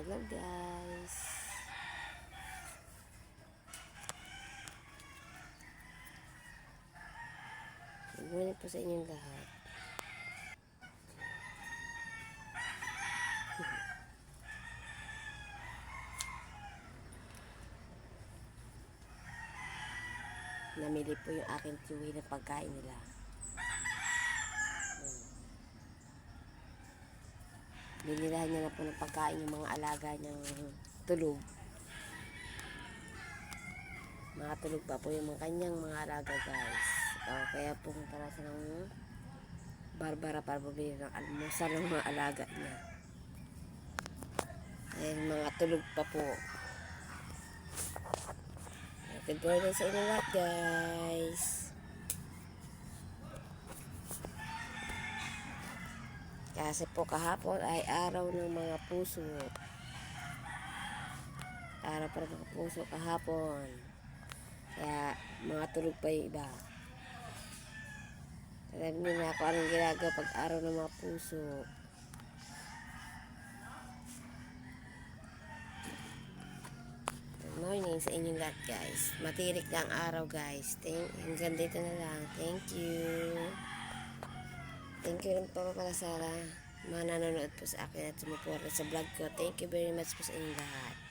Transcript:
Hello guys. Good morning po sa inyong lahat. Namili po yung aking tiwi ng pagkain nila. Binilahan niya na po ng pagkain yung mga alaga niyang tulog. Mga tulog pa po yung mga kanyang mga alaga guys. Kaya pumunta na siya ng Barbara para bumili ng almusal ng mga alaga niya. Ayan, mga tulog pa po. Good morning sa inyo lahat guys. Kasi po kahapon ay araw ng mga puso. Araw para mga puso kahapon. Kaya mga tulog pa yung iba. Alam niyo na ako anong ginagawa pag araw ng mga puso. Good morning sa inyong lahat guys. Matirik na ang araw guys. Hanggang dito na lang. Thank you. Thank you rin po pala sa mga nanonood po sa akin at sumuporta sa vlog ko. Thank you very much po sa inyong lahat.